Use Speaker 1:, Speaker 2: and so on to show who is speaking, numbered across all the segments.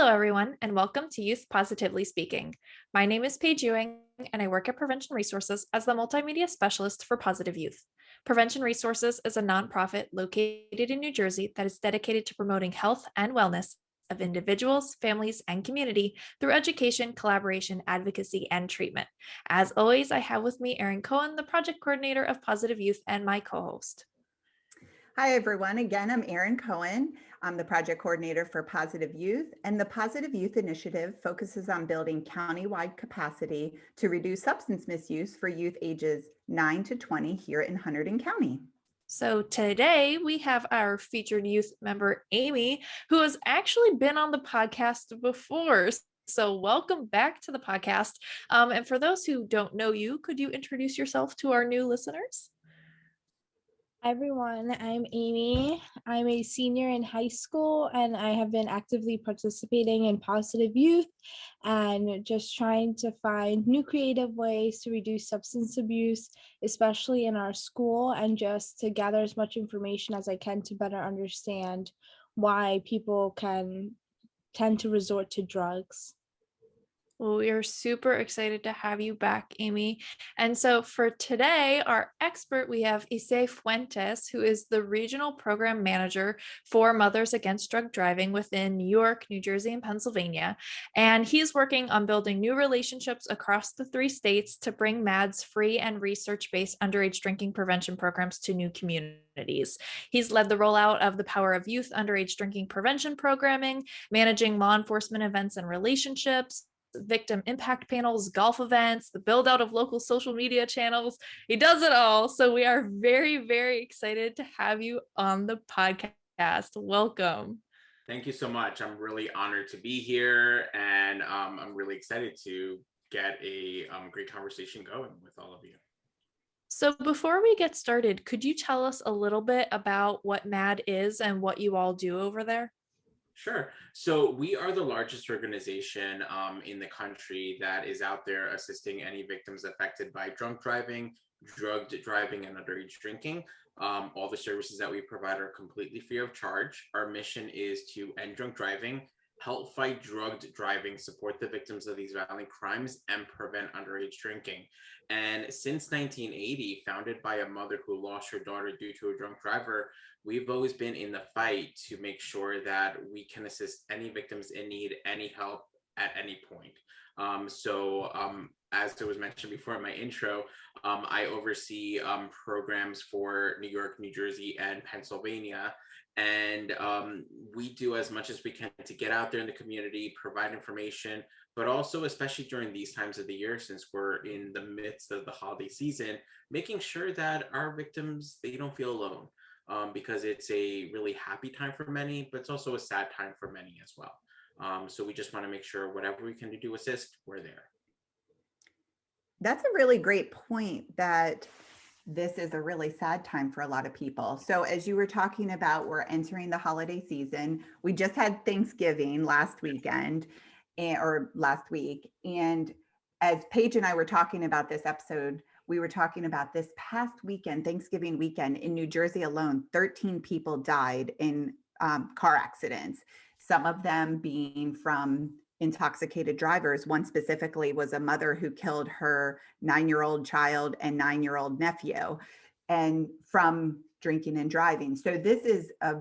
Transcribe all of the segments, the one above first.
Speaker 1: Hello, everyone, and welcome to Youth Positively Speaking. My name is Paige Ewing, and I work at Prevention Resources as the Multimedia Specialist for Positive Youth. Prevention Resources is a nonprofit located in New Jersey that is dedicated to promoting health and wellness of individuals, families, and community through education, collaboration, advocacy, and treatment. As always, I have with me Erin Cohen, the project coordinator of Positive Youth, and my co-host.
Speaker 2: Hi, everyone. Again, I'm Erin Cohen. I'm the project coordinator for Positive Youth, and the Positive Youth Initiative focuses on building countywide capacity to reduce substance misuse for youth ages 9 to 20 here in Hunterdon County.
Speaker 1: So today we have our featured youth member, Amy, who has actually been on the podcast before. So welcome back to the podcast. And for those who don't know you, could you introduce yourself to our new listeners?
Speaker 3: Hi everyone, I'm Amy. I'm a senior in high school and I have been actively participating in Positive Youth and just trying to find new creative ways to reduce substance abuse, especially in our school, and just to gather as much information as I can to better understand why people can tend to resort to drugs.
Speaker 1: Well, we are super excited to have you back, Amy. And so for today, our expert, we have Isai Fuentes, who is the regional program manager for Mothers Against Drug Driving within New York, New Jersey, and Pennsylvania. And he's working on building new relationships across the 3 states to bring MADS free and research-based underage drinking prevention programs to new communities. He's led the rollout of the Power of Youth underage drinking prevention programming, managing law enforcement events and relationships, victim impact panels, golf events, the build out of local social media channels. He does it all. So we are very, very excited to have you on the podcast. Welcome.
Speaker 4: Thank you so much. I'm really honored to be here, and I'm really excited to get a great conversation going with all of you.
Speaker 1: So before we get started, could you tell us a little bit about what MAD is and what you all do over there?
Speaker 4: Sure. So we are the largest organization in the country that is out there assisting any victims affected by drunk driving, drugged driving, and underage drinking. All the services that we provide are completely free of charge. Our mission is to end drunk driving, help fight drugged driving, support the victims of these violent crimes, and prevent underage drinking. And since 1980, founded by a mother who lost her daughter due to a drunk driver, we've always been in the fight to make sure that we can assist any victims in need, any help at any point. As it was mentioned before in my intro, I oversee programs for New York, New Jersey, and Pennsylvania. And we do as much as we can to get out there in the community, provide information, but also, especially during these times of the year, since we're in the midst of the holiday season, making sure that our victims, they don't feel alone. Because it's a really happy time for many, but it's also a sad time for many as well. So we just want to make sure whatever we can do to assist, we're there.
Speaker 2: That's a really great point, that this is a really sad time for a lot of people. So as you were talking about, we're entering the holiday season. We just had Thanksgiving last weekend or last week. And as Paige and I were talking about this episode, we were talking about this past weekend, Thanksgiving weekend in New Jersey alone, 13 people died in car accidents, some of them being from intoxicated drivers. One specifically was a mother who killed her 9-year-old child and 9-year-old nephew, and from drinking and driving. So this is a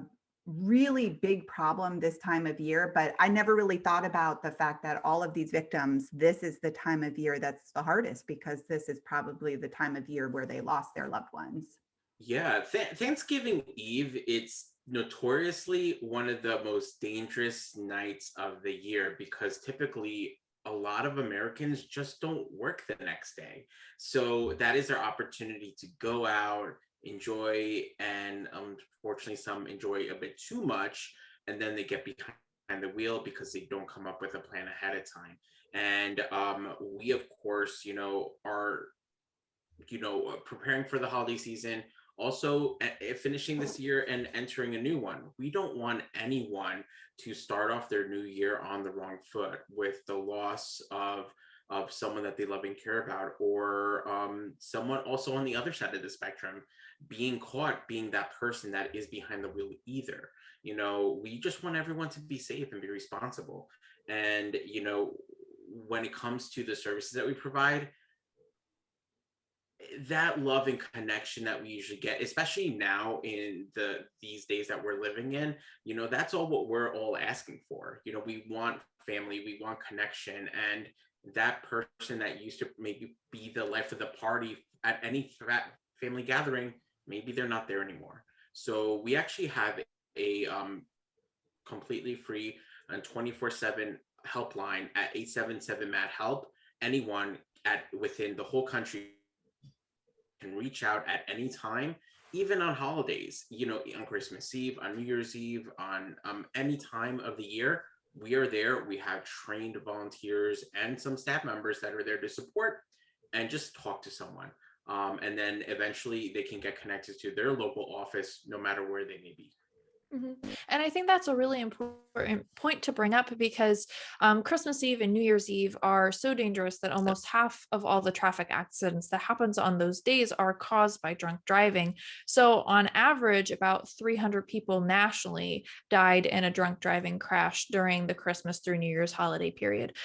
Speaker 2: really big problem this time of year, but I never really thought about the fact that all of these victims, this is the time of year that's the hardest, because this is probably the time of year where they lost their loved ones.
Speaker 4: Yeah, Thanksgiving Eve, it's notoriously one of the most dangerous nights of the year, because typically a lot of Americans just don't work the next day. So that is their opportunity to go out, enjoy, and unfortunately some enjoy a bit too much, and then they get behind the wheel because they don't come up with a plan ahead of time. And we of course are preparing for the holiday season, also finishing this year and entering a new one. We don't want anyone to start off their new year on the wrong foot with the loss of someone that they love and care about, or someone also on the other side of the spectrum being caught being that person that is behind the wheel either. We just want everyone to be safe and be responsible. And, when it comes to the services that we provide, that love and connection that we usually get, especially now in these days that we're living in, that's all what we're all asking for. We want family, we want connection, and that person that used to maybe be the life of the party at any family gathering, maybe they're not there anymore. So we actually have a completely free and 24/7 helpline at 877 MAD help. Anyone within the whole country can reach out at any time, even on holidays, on Christmas Eve, on New Year's Eve, on any time of the year. We are there. We have trained volunteers and some staff members that are there to support and just talk to someone. And then eventually they can get connected to their local office, no matter where they may be.
Speaker 1: And I think that's a really important point to bring up, because Christmas Eve and New Year's Eve are so dangerous that almost half of all the traffic accidents that happens on those days are caused by drunk driving. So on average, about 300 people nationally died in a drunk driving crash during the Christmas through New Year's holiday period.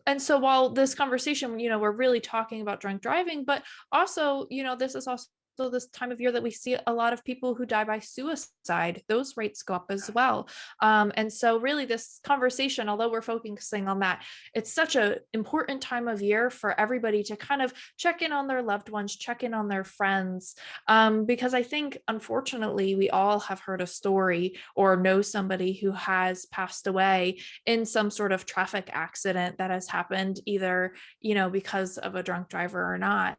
Speaker 1: And so while this conversation, we're really talking about drunk driving, but also, this is also this time of year that we see a lot of people who die by suicide. Those rates go up as well. And so really this conversation, although we're focusing on that, it's such an important time of year for everybody to kind of check in on their loved ones, check in on their friends. Because I think, unfortunately, we all have heard a story or know somebody who has passed away in some sort of traffic accident that has happened, either, because of a drunk driver or not.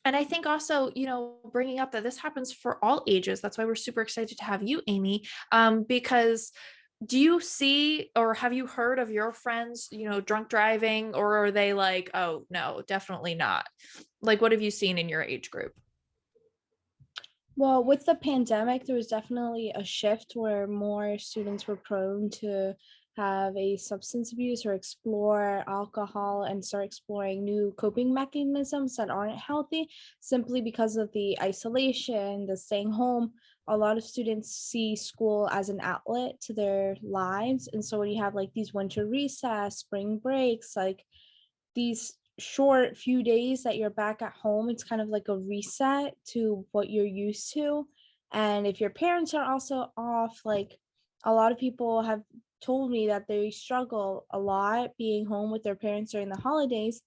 Speaker 1: And I think also, bringing up that this happens for all ages. That's why we're super excited to have you, Amy, because do you see, or have you heard of your friends, drunk driving, or are they like, oh, no, definitely not? Like, what have you seen in your age group?
Speaker 3: Well, with the pandemic, there was definitely a shift where more students were prone to have a substance abuse or explore alcohol and start exploring new coping mechanisms that aren't healthy, simply because of the isolation, the staying home. A lot of students see school as an outlet to their lives. And so when you have like these winter recess, spring breaks, like these short few days that you're back at home, it's kind of like a reset to what you're used to. And if your parents are also off, like a lot of people have told me that they struggle a lot being home with their parents during the holidays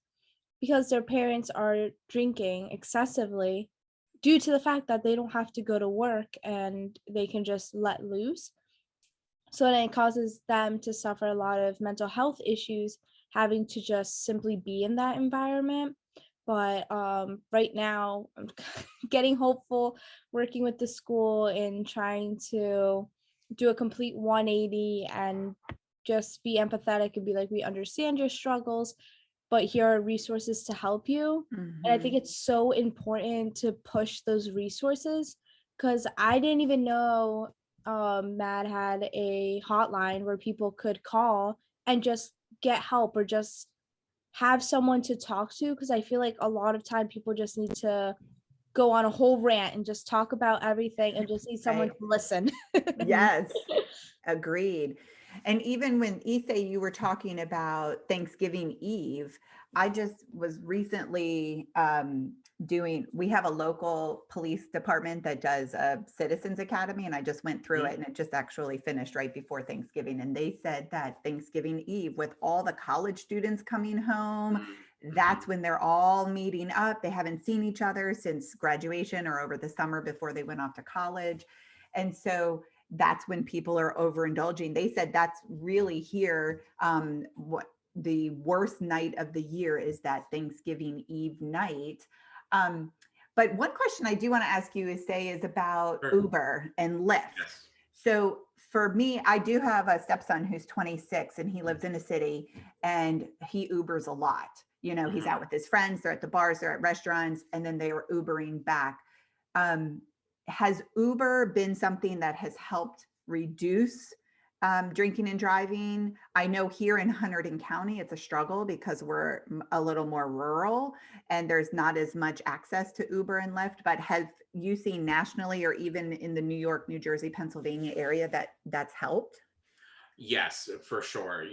Speaker 3: because their parents are drinking excessively due to the fact that they don't have to go to work and they can just let loose. So then it causes them to suffer a lot of mental health issues, having to just simply be in that environment. But right now, I'm getting hopeful, working with the school and trying to do a complete 180 and just be empathetic and be like, we understand your struggles, but here are resources to help you. And I think it's so important to push those resources, because I didn't even know Matt had a hotline where people could call and just get help or just have someone to talk to, because I feel like a lot of time people just need to go on a whole rant and just talk about everything and just need someone to listen.
Speaker 2: Yes, agreed. And even when Isai, you were talking about Thanksgiving Eve, I just was recently we have a local police department that does a citizens academy, and I just went through it, and it just actually finished right before Thanksgiving. And they said that Thanksgiving Eve, with all the college students coming home, that's when they're all meeting up. They haven't seen each other since graduation or over the summer before they went off to college. And so that's when people are overindulging. They said that's really here. What the worst night of the year is that Thanksgiving Eve night. But one question I do want to ask you is about Uber and Lyft.
Speaker 4: Yes.
Speaker 2: So for me, I do have a stepson who's 26 and he lives in a city and he Ubers a lot. He's out with his friends, they're at the bars, they're at restaurants, and then they are Ubering back. Has Uber been something that has helped reduce drinking and driving? I know here in Hunterdon County, it's a struggle because we're a little more rural and there's not as much access to Uber and Lyft, but have you seen nationally or even in the New York, New Jersey, Pennsylvania area that's helped?
Speaker 4: Yes, for sure.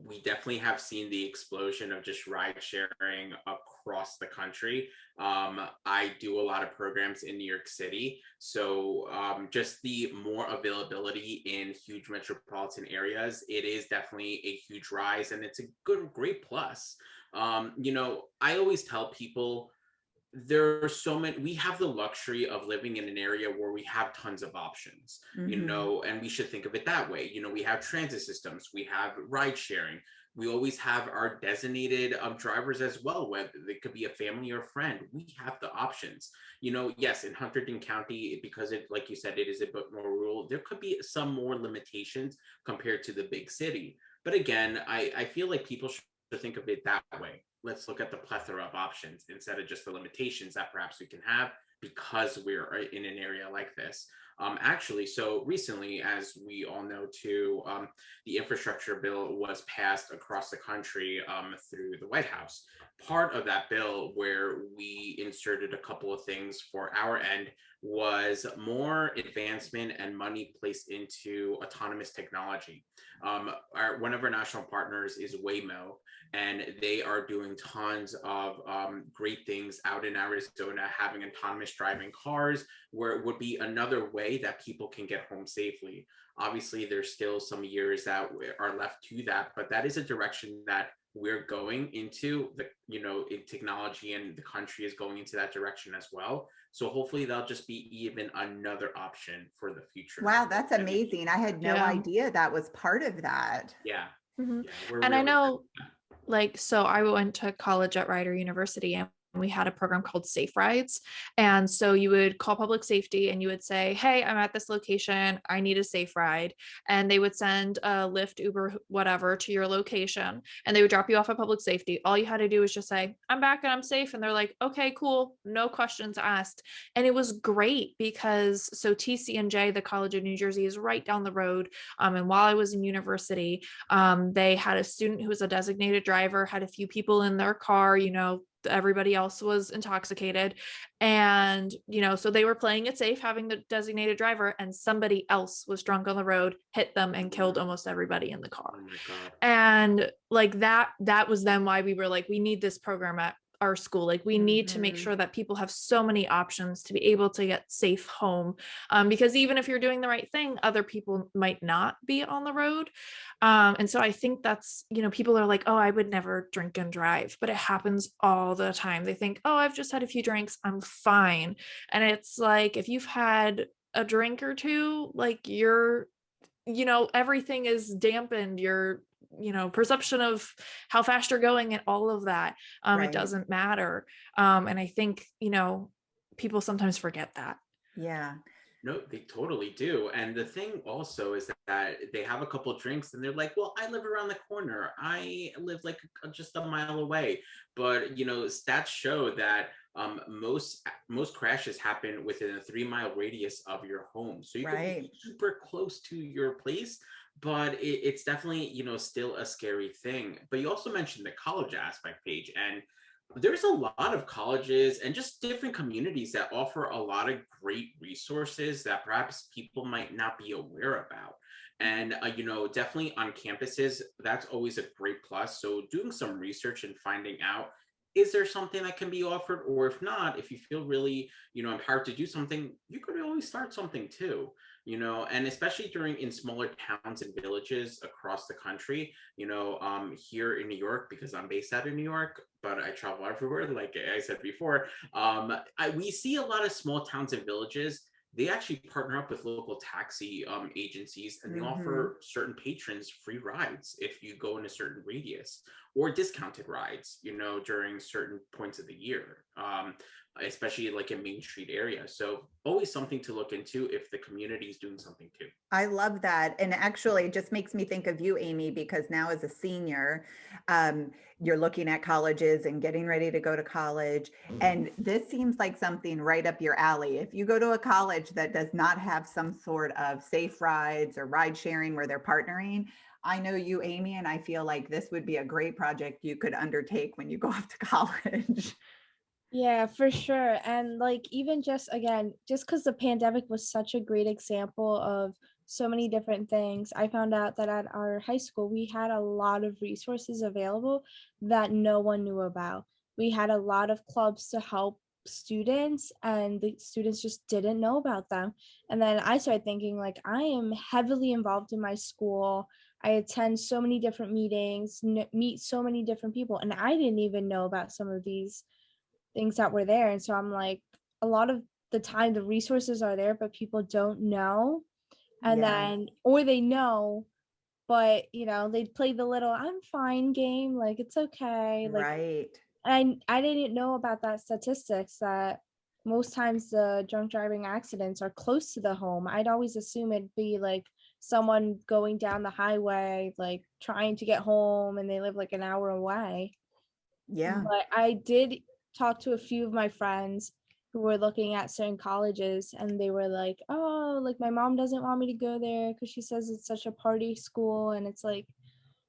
Speaker 4: We definitely have seen the explosion of just ride sharing across the country. I do a lot of programs in New York City. So just the more availability in huge metropolitan areas, it is definitely a huge rise, and it's a great plus. I always tell people there are so many, we have the luxury of living in an area where we have tons of options, and we should think of it that way. We have transit systems, we have ride sharing, we always have our designated drivers as well, whether it could be a family or a friend. We have the options. Yes, in Hunterdon County, because it, like you said, it is a bit more rural, there could be some more limitations compared to the big city. But again, I feel like people should think of it that way. Let's look at the plethora of options instead of just the limitations that perhaps we can have because we're in an area like this. Actually, so recently, as we all know too, the infrastructure bill was passed across the country through the White House. Part of that bill, where we inserted a couple of things for our end, was more advancement and money placed into autonomous technology. One of our national partners is Waymo, and they are doing tons of great things out in Arizona, having autonomous driving cars, where it would be another way that people can get home safely. Obviously, there's still some years that are left to that, but that is a direction that we're going into. In technology, and the country is going into that direction as well. So hopefully that'll just be even another option for the future.
Speaker 2: Wow, that's amazing. I had no idea that was part of that.
Speaker 4: Yeah.
Speaker 1: Mhm.
Speaker 4: Yeah, we're
Speaker 1: And I
Speaker 4: really
Speaker 1: know, like, so I went to college at Rider University, and we had a program called Safe Rides. And so you would call public safety and you would say, hey, I'm at this location, I need a safe ride. And they would send a Lyft, Uber, whatever to your location, and they would drop you off at public safety. All you had to do was just say, I'm back and I'm safe. And they're like, okay, cool. No questions asked. And it was great because so TCNJ, the College of New Jersey, is right down the road. And while I was in university, they had a student who was a designated driver, had a few people in their car, everybody else was intoxicated. And, so they were playing it safe, having the designated driver, and somebody else was drunk on the road, hit them, and killed almost everybody in the car.
Speaker 4: Oh my God.
Speaker 1: And like that was then why we were like, we need this program at our school. Like we need to make sure that people have so many options to be able to get safe home. Because even if you're doing the right thing, other people might not be on the road. And so I think that's, people are like, oh, I would never drink and drive, but it happens all the time. They think, oh, I've just had a few drinks, I'm fine. And it's like, if you've had a drink or two, like everything is dampened. Your perception of how fast you're going and all of that.
Speaker 2: Right.
Speaker 1: It doesn't matter. And I think, people sometimes forget that.
Speaker 2: Yeah.
Speaker 4: No, they totally do. And the thing also is that they have a couple drinks and they're like, well, I live around the corner, I live like just a mile away. But stats show that most crashes happen within a 3-mile radius of your home, so you can be super close to your place. But it's definitely still a scary thing. But you also mentioned the college aspect, Paige, and there's a lot of colleges and just different communities that offer a lot of great resources that perhaps people might not be aware about. And definitely on campuses, that's always a great plus. So doing some research and finding out, is there something that can be offered? Or if not, if you feel really empowered to do something, you could always start something too. And especially in smaller towns and villages across the country, here in New York, because I'm based out of New York, but I travel everywhere, like I said before, we see a lot of small towns and villages. They actually partner up with local taxi agencies, and they offer certain patrons free rides if you go in a certain radius, or discounted rides, during certain points of the year, especially like in Main Street area. So always something to look into if the community is doing something too.
Speaker 2: I love that. And actually it just makes me think of you, Amy, because now as a senior, you're looking at colleges and getting ready to go to college. And this seems like something right up your alley. If you go to a college that does not have some sort of safe rides or ride sharing where they're partnering, I know you, Amy, and I feel like this would be a great project you could undertake when you go off to college.
Speaker 3: Yeah, for sure. And like, even just again, just because the pandemic was such a great example of so many different things. I found out that at our high school, we had a lot of resources available that no one knew about. We had a lot of clubs to help students, and the students just didn't know about them. And then I started thinking, like, I am heavily involved in my school. I attend so many different meetings, meet so many different people, and I didn't even know about some of these things that were there. And so I'm like, a lot of the time the resources are there, but people don't know. And
Speaker 2: Yeah.
Speaker 3: then, or they know, but they play the little "I'm fine" game, like it's okay. Like,
Speaker 2: Right.
Speaker 3: I didn't know about that statistics, that most times the drunk driving accidents are close to the home. I'd always assume it'd be like someone going down the highway, like trying to get home, and they live like an hour away.
Speaker 2: Yeah.
Speaker 3: But I did talk to a few of my friends who were looking at certain colleges, and they were like, oh, like my mom doesn't want me to go there because she says it's such a party school. And it's like,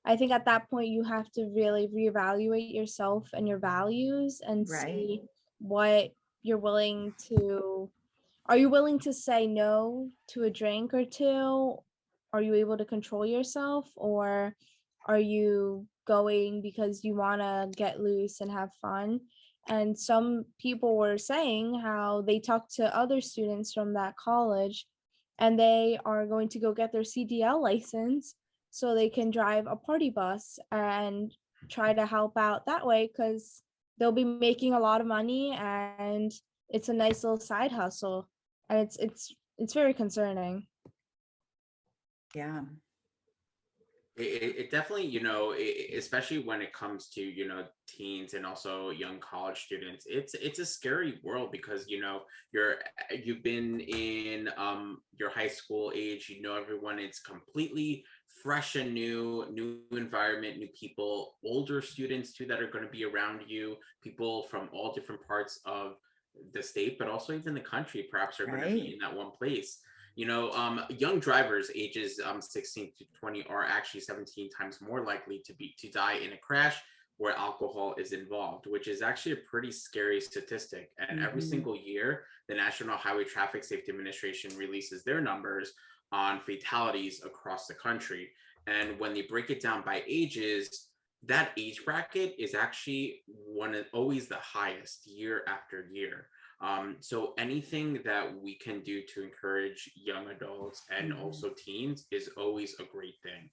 Speaker 3: I think at that point you have to really reevaluate yourself and your values and
Speaker 2: Right.
Speaker 3: see what you're willing to. Are you willing to say no to a drink or two? Are you able to control yourself, or are you going because you want to get loose and have fun? And some people were saying how they talked to other students from that college, and they are going to go get their CDL license so they can drive a party bus and try to help out that way, because they'll be making a lot of money and it's a nice little side hustle. And it's very concerning.
Speaker 2: Yeah.
Speaker 4: It definitely, especially when it comes to, teens and also young college students, it's a scary world because, you've been in your high school age, everyone, it's completely fresh and new environment, new people, older students too that are going to be around you, people from all different parts of the state, but also even the country perhaps are going to be
Speaker 2: Right.
Speaker 4: in that one place. Young drivers ages 16 to 20 are actually 17 times more likely to die in a crash where alcohol is involved, which is actually a pretty scary statistic. And every
Speaker 2: Mhm.
Speaker 4: single year, the National Highway Traffic Safety Administration releases their numbers on fatalities across the country. And when they break it down by ages, that age bracket is actually always the highest year after year. So anything that we can do to encourage young adults and
Speaker 2: Mhm.
Speaker 4: also teens is always a great thing.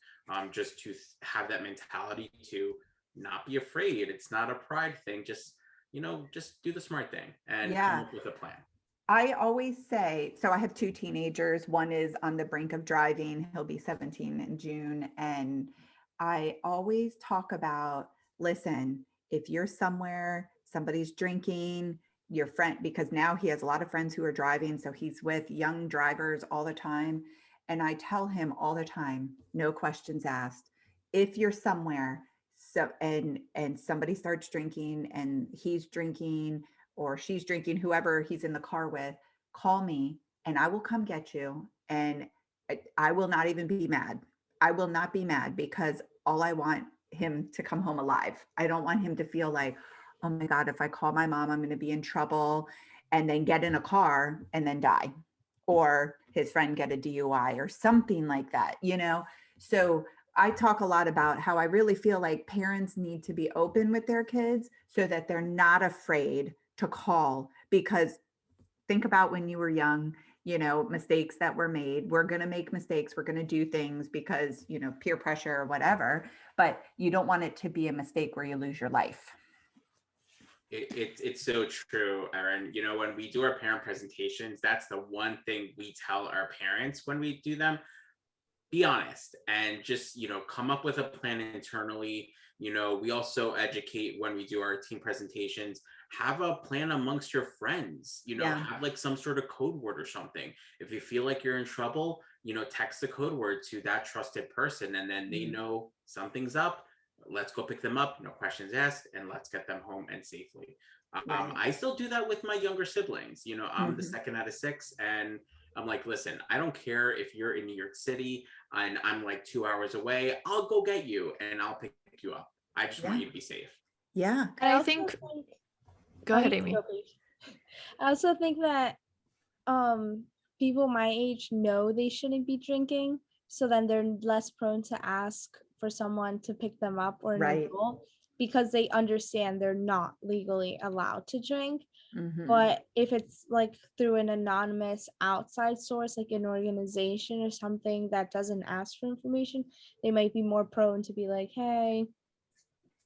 Speaker 4: Just to have that mentality to not be afraid. It's not a pride thing. Just do the smart thing and come
Speaker 2: Yeah.
Speaker 4: up with a plan.
Speaker 2: I always say, so I have two teenagers. One is on the brink of driving. He'll be 17 in June. And I always talk about, listen, if you're somewhere, somebody's drinking, your friend, because now he has a lot of friends who are driving. So he's with young drivers all the time. And I tell him all the time, no questions asked. If you're somewhere, so and somebody starts drinking and he's drinking or she's drinking, whoever he's in the car with, call me and I will come get you. And I will not even be mad. I will not be mad because all I want him to come home alive. I don't want him to feel like, oh my God, if I call my mom, I'm going to be in trouble and then get in a car and then die, or his friend get a DUI or something like that. So I talk a lot about how I really feel like parents need to be open with their kids so that they're not afraid to call, because think about when you were young, mistakes that were made. We're going to make mistakes. We're going to do things because, peer pressure or whatever, but you don't want it to be a mistake where you lose your life.
Speaker 4: It's so true, Erin. When we do our parent presentations, that's the one thing we tell our parents when we do them. Be honest and just come up with a plan internally. We also educate when we do our team presentations. Have a plan amongst your friends.
Speaker 2: Yeah.
Speaker 4: Have like some sort of code word or something. If you feel like you're in trouble, text the code word to that trusted person, and then they know something's up. Let's go pick them up, no questions asked, and let's get them home and safely.
Speaker 2: Right.
Speaker 4: I still do that with my younger siblings. I'm the
Speaker 2: Mhm.
Speaker 4: second out of six, and I'm like, listen, I don't care if you're in New York City and I'm like 2 hours away. I'll go get you and I'll pick you up. I just want
Speaker 2: Yeah.
Speaker 4: you to be safe.
Speaker 2: Yeah.
Speaker 1: And I
Speaker 3: also
Speaker 1: think,
Speaker 3: think
Speaker 1: go
Speaker 3: oh,
Speaker 1: ahead,
Speaker 3: you can
Speaker 1: Amy.
Speaker 3: go, please. I also think that people my age know they shouldn't be drinking, so then they're less prone to ask for someone to pick them up or an
Speaker 2: Right.
Speaker 3: adult because they understand they're not legally allowed to drink.
Speaker 2: Mhm.
Speaker 3: But if it's like through an anonymous outside source, like an organization or something that doesn't ask for information, they might be more prone to be like, hey,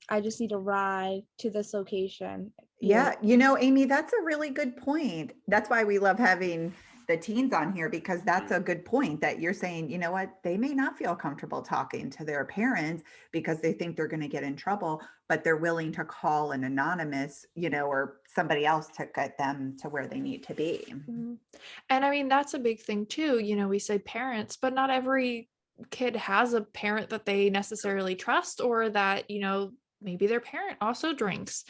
Speaker 3: I just need a ride to this location.
Speaker 2: Yeah, Amy, that's a really good point. That's why we love having the teens on here, because that's a good point that you're saying, you know what, they may not feel comfortable talking to their parents because they think they're going to get in trouble, but they're willing to call an anonymous, or somebody else to get them to where they need to be.
Speaker 1: Mhm. And I mean, that's a big thing too. We say parents, but not every kid has a parent that they necessarily trust, or that, maybe their parent also drinks,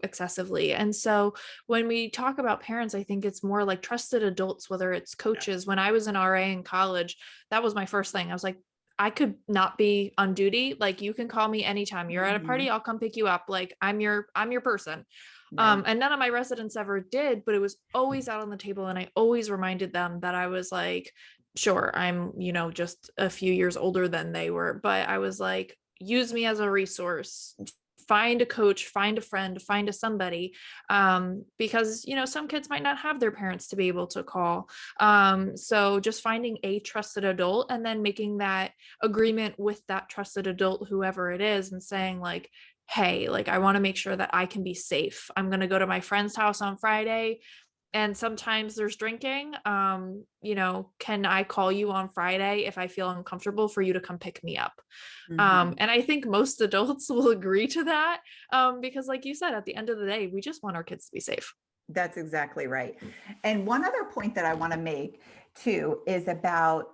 Speaker 1: excessively. And so when we talk about parents, I think it's more like trusted adults, whether it's coaches. When I was an RA in college, that was my first thing. I was like, I could not be on duty. Like, you can call me anytime you're at a party, I'll come pick you up. Like, I'm your person.
Speaker 2: Right.
Speaker 1: And none of my residents ever did, but it was always out on the table. And I always reminded them that I was like, sure, I'm, just a few years older than they were, but I was like, use me as a resource, find a coach, find a friend, find a somebody, because, some kids might not have their parents to be able to call. So just finding a trusted adult and then making that agreement with that trusted adult, whoever it is, and saying like, hey, like, I want to make sure that I can be safe. I'm going to go to my friend's house on Friday, and sometimes there's drinking. Can I call you on Friday if I feel uncomfortable for you to come pick me up?
Speaker 2: Mhm.
Speaker 1: And I think most adults will agree to that, because like you said, at the end of the day, we just want our kids to be safe.
Speaker 2: That's exactly right. And one other point that I want to make too is about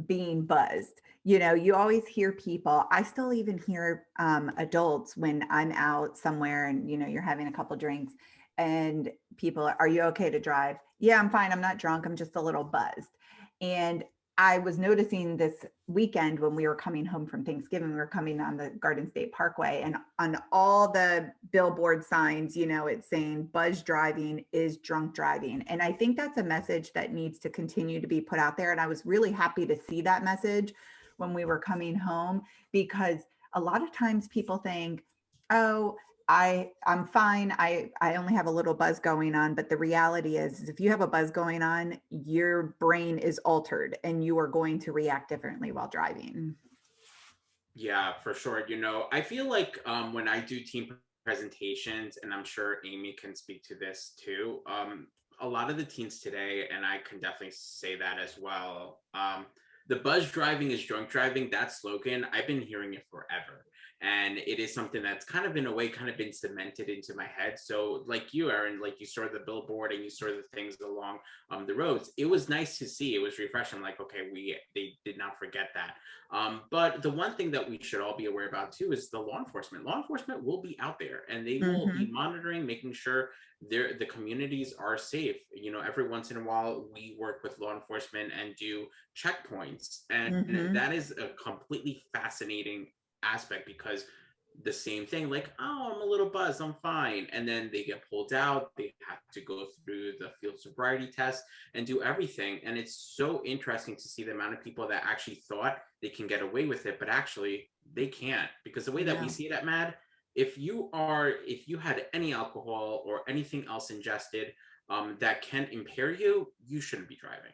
Speaker 2: being buzzed. You always hear people, I still even hear adults when I'm out somewhere and, you're having a couple drinks and people, are you okay to drive? Yeah, I'm fine. I'm not drunk. I'm just a little buzzed. And I was noticing this weekend when we were coming home from Thanksgiving, we were coming on the Garden State Parkway, and on all the billboard signs, it's saying buzz driving is drunk driving. And I think that's a message that needs to continue to be put out there. And I was really happy to see that message when we were coming home, because a lot of times people think, oh, I'm fine. I only have a little buzz going on. But the reality is if you have a buzz going on, your brain is altered and you are going to react differently while driving.
Speaker 4: Yeah, for sure. I feel like when I do team presentations, and I'm sure Amy can speak to this too, a lot of the teens today, and I can definitely say that as well, the buzz driving is drunk driving, that slogan, I've been hearing it forever. And it is something that's kind of in a way kind of been cemented into my head. So like you, Erin, like you saw the billboard and you saw the things along the roads. It was nice to see. It was refreshing. Like, okay, they did not forget that. But the one thing that we should all be aware about too is the law enforcement. Law enforcement will be out there and they will be monitoring, making sure the communities are safe. Every once in a while we work with law enforcement and do checkpoints, and that is a completely fascinating aspect, because the same thing, like, oh, I'm a little buzzed, I'm fine, and then they get pulled out, they have to go through the field sobriety test and do everything. And it's so interesting to see the amount of people that actually thought they can get away with it, but actually they can't, because the way that we see it at MAD, if you had any alcohol or anything else ingested that can impair you, you shouldn't be driving.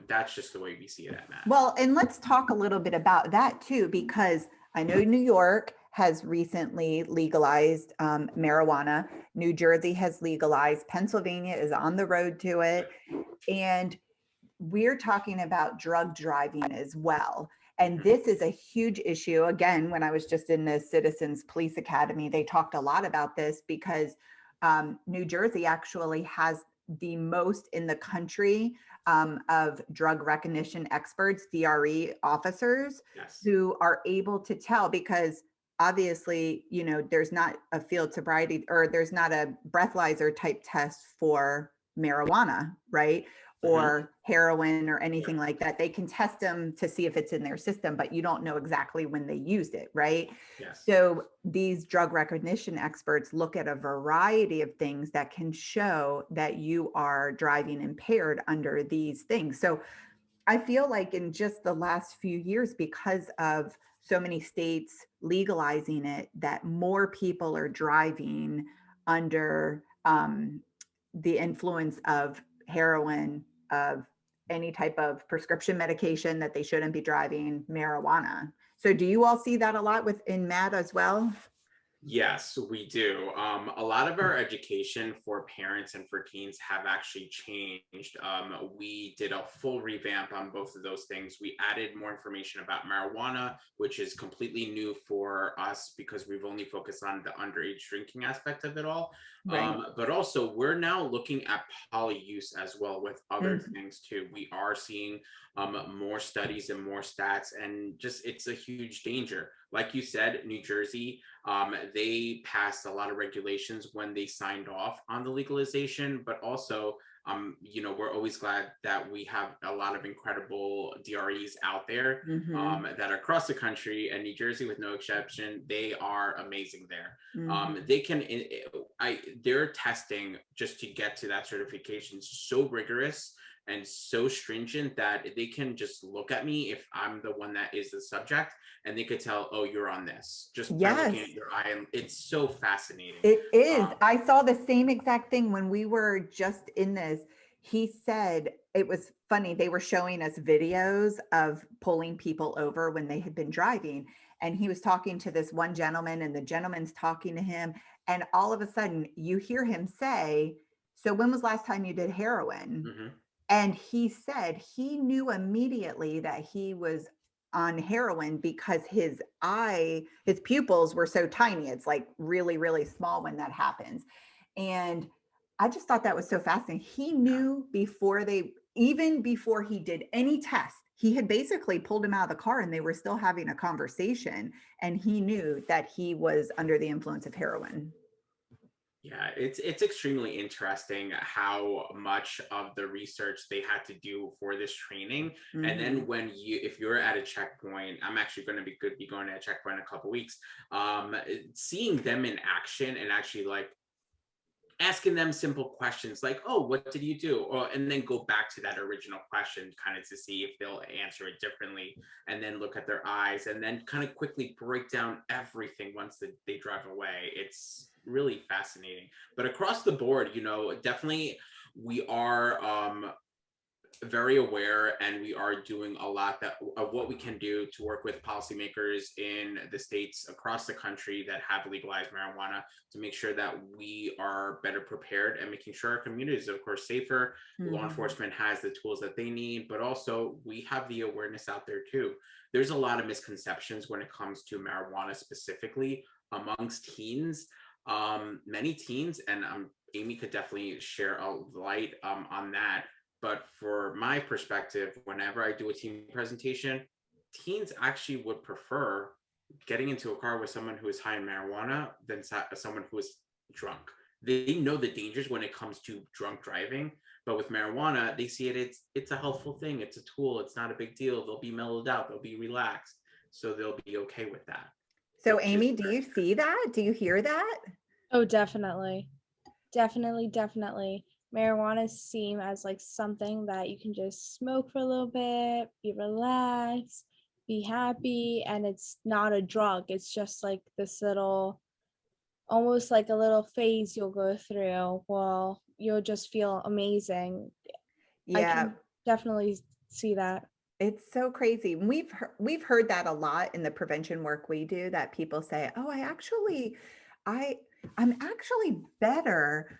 Speaker 4: That's just the way we see it at MAD.
Speaker 2: Well, and let's talk a little bit about that too, because I know New York has recently legalized marijuana. New Jersey has legalized. Pennsylvania is on the road to it. And we're talking about drug driving as well. And this is a huge issue. Again, when I was just in the Citizens Police Academy, they talked a lot about this, because New Jersey actually has the most in the country of drug recognition experts, DRE officers,
Speaker 4: Yes.
Speaker 2: who are able to tell, because obviously, there's not a field sobriety, or there's not a breathalyzer type test for marijuana, right? or heroin or anything like that. They can test them to see if it's in their system, but you don't know exactly when they used it, right?
Speaker 4: Yes.
Speaker 2: So these drug recognition experts look at a variety of things that can show that you are driving impaired under these things. So I feel like in just the last few years, because of so many states legalizing it, that more people are driving under the influence of heroin, of any type of prescription medication that they shouldn't be driving, marijuana. So do you all see that a lot within MAD as well?
Speaker 4: Yes, we do. A lot of our education for parents and for teens have actually changed. We did a full revamp on both of those things. We added more information about marijuana, which is completely new for us because we've only focused on the underage drinking aspect of it all.
Speaker 2: Right.
Speaker 4: But also, we're now looking at poly use as well with other
Speaker 2: Mhm.
Speaker 4: things too. We are seeing more studies and more stats, and just it's a huge danger. Like you said, New Jersey, they passed a lot of regulations when they signed off on the legalization, but also, we're always glad that we have a lot of incredible DREs out there
Speaker 2: Mhm.
Speaker 4: that are across the country, and New Jersey, with no exception, they are amazing there.
Speaker 2: Mhm.
Speaker 4: They can, their testing just to get to that certification is so rigorous and so stringent that they can just look at me if I'm the one that is the subject, and they could tell, oh, you're on this just by looking
Speaker 2: Yes.
Speaker 4: at your eye. And it's so fascinating.
Speaker 2: It is.
Speaker 4: Um,
Speaker 2: I saw the same exact thing when we were just in this. He said it was funny. They were showing us videos of pulling people over when they had been driving. And he was talking to this one gentleman, and the gentleman's talking to him. And all of a sudden, you hear him say, "So, when was last time you did heroin?"
Speaker 4: mhm.
Speaker 2: And he said he knew immediately that he was on heroin because his pupils were so tiny. It's like really, really small when that happens. And I just thought that was so fascinating. He
Speaker 4: Yeah.
Speaker 2: knew even before he did any test, he had basically pulled him out of the car and they were still having a conversation. And he knew that he was under the influence of heroin.
Speaker 4: Yeah, it's extremely interesting how much of the research they had to do for this training. And then
Speaker 2: Mhm.
Speaker 4: if you're at a checkpoint, I'm actually going to be going to a checkpoint in a couple weeks. Seeing them in action and actually like asking them simple questions like, oh, what did you do? And then go back to that original question kind of to see if they'll answer it differently, and then look at their eyes and then kind of quickly break down everything once they drive away. It's really fascinating. But across the board, definitely we are very aware, and we are doing a lot of what we can do to work with policymakers in the states across the country that have legalized marijuana to make sure that we are better prepared and making sure our communities are, of course, safer. Law
Speaker 2: Mhm.
Speaker 4: enforcement has the tools that they need, but also we have the awareness out there too. There's a lot of misconceptions when it comes to marijuana specifically amongst teens. Many teens, and Amy could definitely share a light on that, but for my perspective, whenever I do a team presentation, teens actually would prefer getting into a car with someone who is high in marijuana than someone who is drunk. They know the dangers when it comes to drunk driving, but with marijuana, they see it's a helpful thing. It's a tool. It's not a big deal. They'll be mellowed out. They'll be relaxed, so they'll be okay with that,
Speaker 2: So,
Speaker 4: which is
Speaker 2: Amy, do you see that? Do you hear that?
Speaker 3: Oh, definitely. Definitely, definitely. Marijuana seem as like something that you can just smoke for a little bit, be relaxed, be happy, and it's not a drug. It's just like this little, almost like a little phase you'll go through. Well, you'll just feel amazing. I
Speaker 2: Yeah,
Speaker 3: can definitely see that.
Speaker 2: it's so crazy. We've heard that a lot in the prevention work we do, that people say, "Oh, I I'm actually better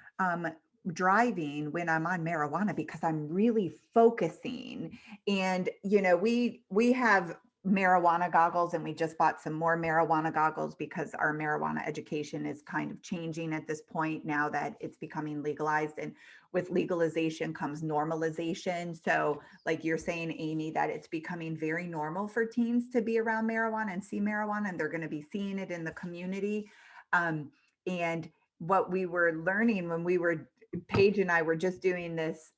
Speaker 2: driving when I'm on marijuana because I'm really focusing." And we have marijuana goggles, and we just bought some more marijuana goggles because our marijuana education is kind of changing at this point now that it's becoming legalized, and with legalization comes normalization. So like you're saying, Amy, that it's becoming very normal for teens to be around marijuana and see marijuana, and they're going to be seeing it in the community. And what we were learning when we were Paige and I were just doing this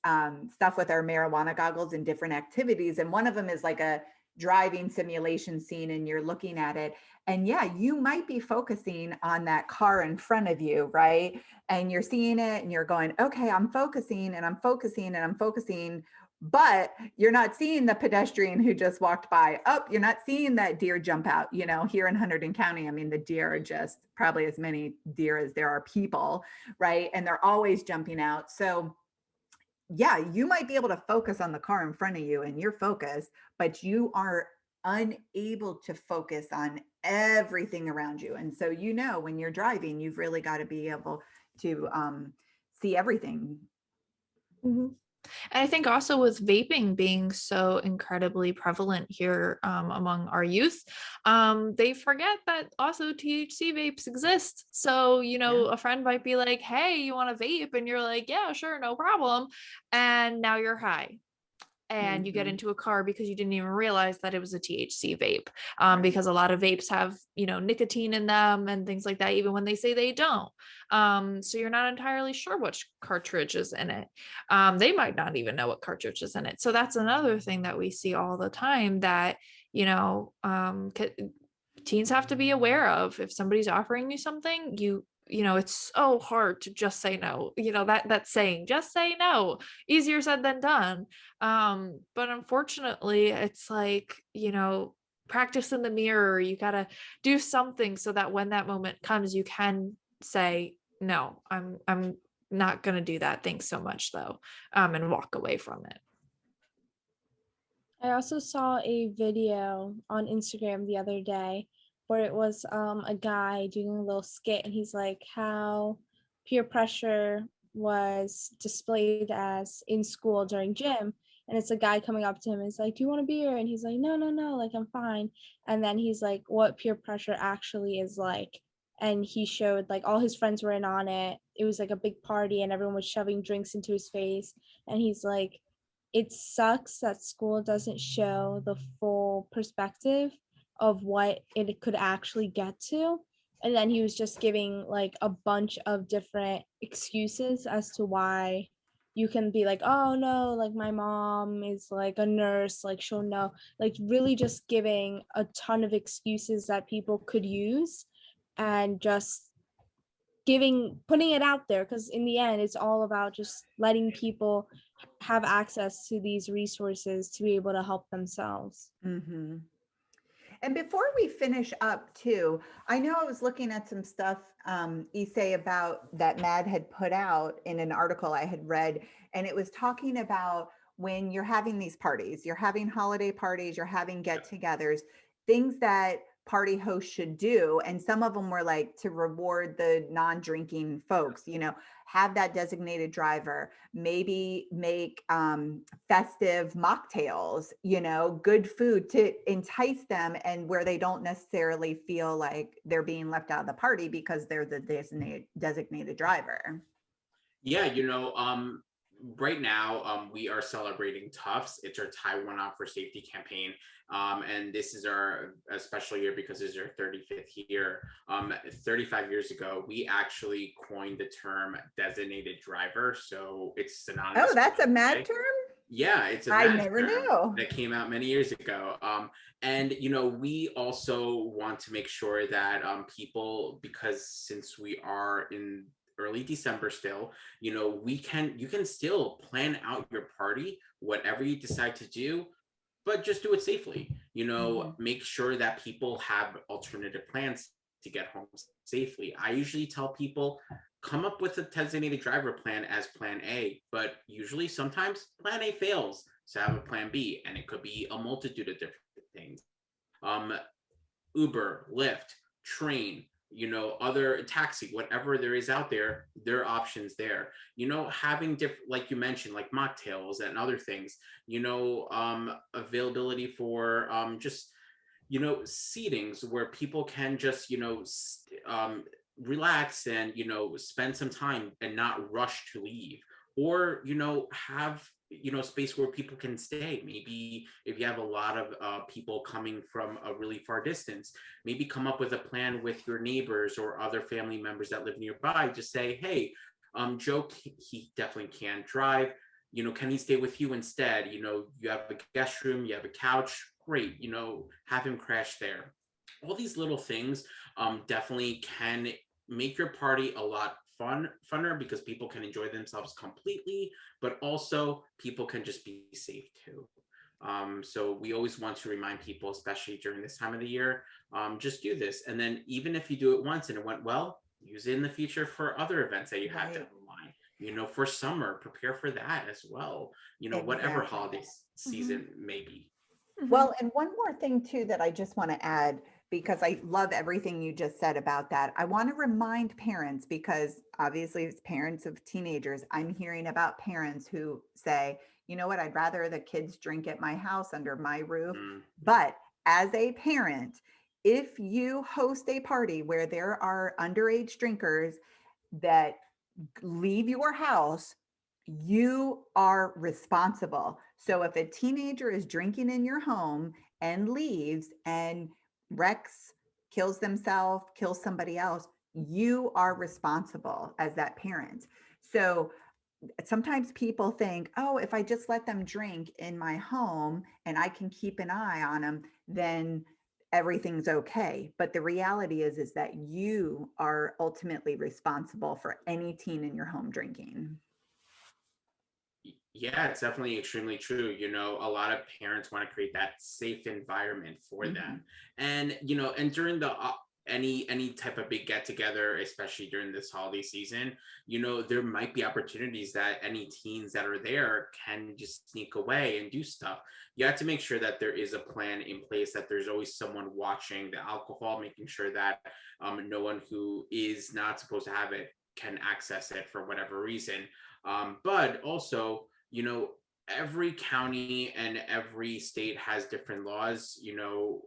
Speaker 2: stuff with our marijuana goggles and different activities. And one of them is like a driving simulation scene, and you're looking at it. And yeah, you might be focusing on that car in front of you, right? And you're seeing it and you're going, okay, I'm focusing and I'm focusing and I'm focusing, but you're not seeing the pedestrian who just walked by. Oh, you're not seeing that deer jump out. Here in Hunterdon County, I mean, the deer are just probably as many deer as there are people, right? And they're always jumping out. So yeah, you might be able to focus on the car in front of you and you're focused, but you are unable to focus on everything around you. And so, when you're driving, you've really got to be able to see everything.
Speaker 1: Mhm. And I think also with vaping being so incredibly prevalent here among our youth, they forget that also THC vapes exist. So, a friend might be like, hey, you want to vape? And you're like, yeah, sure, no problem. And now you're high. And you get into a car because you didn't even realize that it was a THC vape, because a lot of vapes have, nicotine in them and things like that, even when they say they don't. So you're not entirely sure which cartridge is in it. They might not even know what cartridge is in it. So that's another thing that we see all the time that, teens have to be aware of. If somebody's offering you something, it's so hard to just say no. That saying, just say no, easier said than done. But unfortunately, it's like, practice in the mirror. You got to do something so that when that moment comes, you can say, no, I'm not going to do that. Thanks so much though. And walk away from it.
Speaker 3: I also saw a video on Instagram the other day where it was a guy doing a little skit, and he's like how peer pressure was displayed as in school during gym. And it's a guy coming up to him and it's like, do you want a beer? And he's like, no, like I'm fine. And then he's like, what peer pressure actually is like. And he showed like all his friends were in on it. It was like a big party and everyone was shoving drinks into his face. And he's like, it sucks that school doesn't show the full perspective of what it could actually get to. And then he was just giving like a bunch of different excuses as to why you can be like, oh no, like my mom is like a nurse, like she'll know, like really just giving a ton of excuses that people could use, and just putting it out there, because in the end it's all about just letting people have access to these resources to be able to help themselves.
Speaker 2: Mm-hmm. And before we finish up too, I know I was looking at some stuff, Isai, about that MAD had put out in an article I had read, and it was talking about when you're having these parties, you're having holiday parties, you're having get-togethers, things that party hosts should do. And some of them were like to reward the non-drinking folks, have that designated driver, maybe make festive mocktails, good food to entice them, and where they don't necessarily feel like they're being left out of the party because they're the designated driver.
Speaker 4: Yeah, right now we are celebrating Tufts. It's our Taiwan Out for Safety campaign. And this is our special year because it's our 35th year. 35 years ago, we actually coined the term designated driver. So it's synonymous.
Speaker 2: Oh, that's a MAD term?
Speaker 4: Yeah, it's a
Speaker 2: I never knew.
Speaker 4: That came out many years ago. And we also want to make sure that people, because since we are in early December still, you can still plan out your party, whatever you decide to do, but just do it safely. Make sure that people have alternative plans to get home safely. I usually tell people, come up with a designated driver plan as plan A, but usually sometimes plan A fails, so have a plan B, and it could be a multitude of different things. Uber, Lyft, train, other taxi, whatever there is out there, there are options there. Having different, like you mentioned, like mocktails and other things, availability for just, seatings where people can just, relax and, spend some time and not rush to leave, or, have space where people can stay. Maybe if you have a lot of people coming from a really far distance, maybe come up with a plan with your neighbors or other family members that live nearby. Just say, hey, Joe, he definitely can't drive. Can he stay with you instead? You have a guest room, you have a couch, great. Have him crash there. All these little things definitely can make your party a lot funner, because people can enjoy themselves completely, but also people can just be safe too. So we always want to remind people, especially during this time of the year, just do this. And then even if you do it once and it went well, use it in the future for other events that you have down the line. For summer, prepare for that as well. Whatever
Speaker 2: Exactly.
Speaker 4: holiday season may be.
Speaker 2: Well, and one more thing too that I just want to add, because I love everything you just said about that. I want to remind parents, because obviously as parents of teenagers, I'm hearing about parents who say, you know what, I'd rather the kids drink at my house under my roof. But as a parent, if you host a party where there are underage drinkers that leave your house, you are responsible. So if a teenager is drinking in your home and leaves and wrecks, kills themselves, kills somebody else, you are responsible as that parent. So sometimes people think, oh, if I just let them drink in my home and I can keep an eye on them, then everything's okay. But the reality is that you are ultimately responsible for any teen in your home drinking.
Speaker 4: Yeah, it's definitely extremely true. A lot of parents want to create that safe environment for them. And, and during the any type of big get together, especially during this holiday season, there might be opportunities that any teens that are there can just sneak away and do stuff. You have to make sure that there is a plan in place, that there's always someone watching the alcohol, making sure that no one who is not supposed to have it can access it for whatever reason. But also, every county and every state has different laws.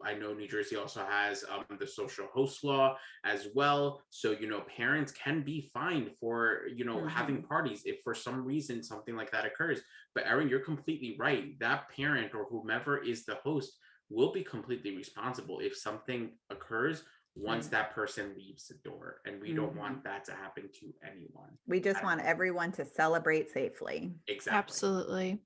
Speaker 4: I know New Jersey also has the social host law as well. So, parents can be fined for, having parties if for some reason something like that occurs. But Erin, you're completely right. That parent or whomever is the host will be completely responsible if something occurs once that person leaves the door. And we don't want that to happen to anyone.
Speaker 2: We just want everyone to celebrate safely.
Speaker 4: Exactly.
Speaker 1: Absolutely.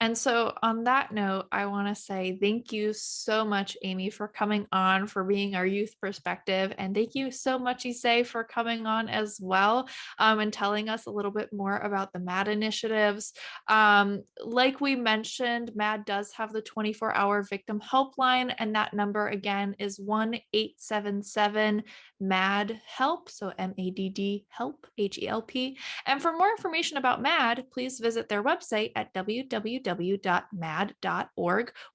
Speaker 1: And so on that note, I want to say thank you so much, Amy, for coming on, for being our youth perspective. And thank you so much, Isai, for coming on as well, and telling us a little bit more about the MAD initiatives. Like we mentioned, MAD does have the 24-hour victim helpline, and that number again is 1-877-MAD-HELP. So MADD HELP, HELP. And for more information about MAD, please visit their website at www.mad.org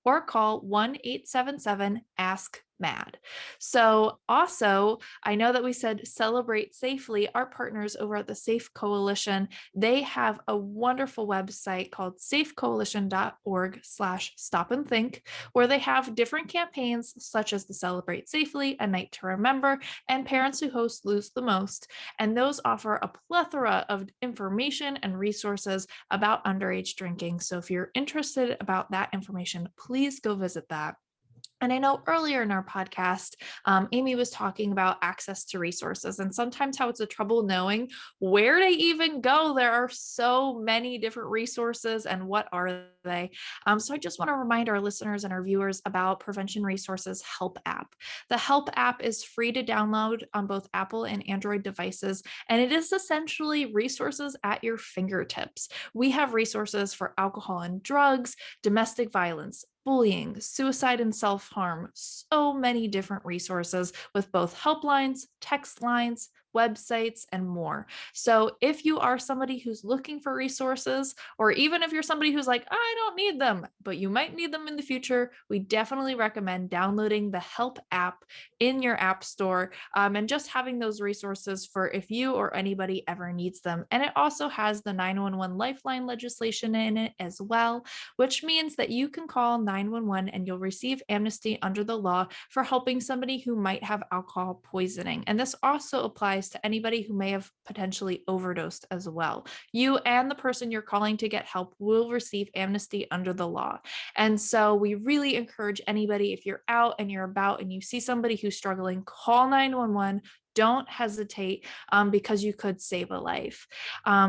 Speaker 1: or call 1-877-ASK MAD. So also, I know that we said celebrate safely. Our partners over at the Safe Coalition, they have a wonderful website called safecoalition.org/stop-and-think, where they have different campaigns such as the Celebrate Safely, A Night to Remember, and Parents Who Host Lose the Most. And those offer a plethora of information and resources about underage drinking. So if you're interested about that information, please go visit that. And I know earlier in our podcast, Amy was talking about access to resources and sometimes how it's a trouble knowing where to even go. There are so many different resources, and what are they? So I just want to remind our listeners and our viewers about Prevention Resources Help app. The Help app is free to download on both Apple and Android devices, and it is essentially resources at your fingertips. We have resources for alcohol and drugs, domestic violence, bullying, suicide, and self-harm. So many different resources with both helplines, text lines, websites, and more. So if you are somebody who's looking for resources, or even if you're somebody who's like, I don't need them, but you might need them in the future, we definitely recommend downloading the Help app in your app store, and just having those resources for if you or anybody ever needs them. And it also has the 911 Lifeline legislation in it as well, which means that you can call 911 and you'll receive amnesty under the law for helping somebody who might have alcohol poisoning. And this also applies to anybody who may have potentially overdosed as well. You and the person you're calling to get help will receive amnesty under the law. And so we really encourage anybody, if you're out and you're about and you see somebody who's struggling, call 911. don't hesitate, because you could save a life.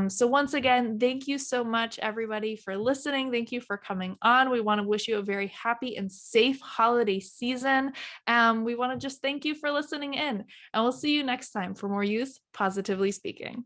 Speaker 1: So once again, thank you so much, everybody, for listening. Thank you for coming on. We want to wish you a very happy and safe holiday season. We want to just thank you for listening in, and we'll see you next time for more Youth Positively Speaking.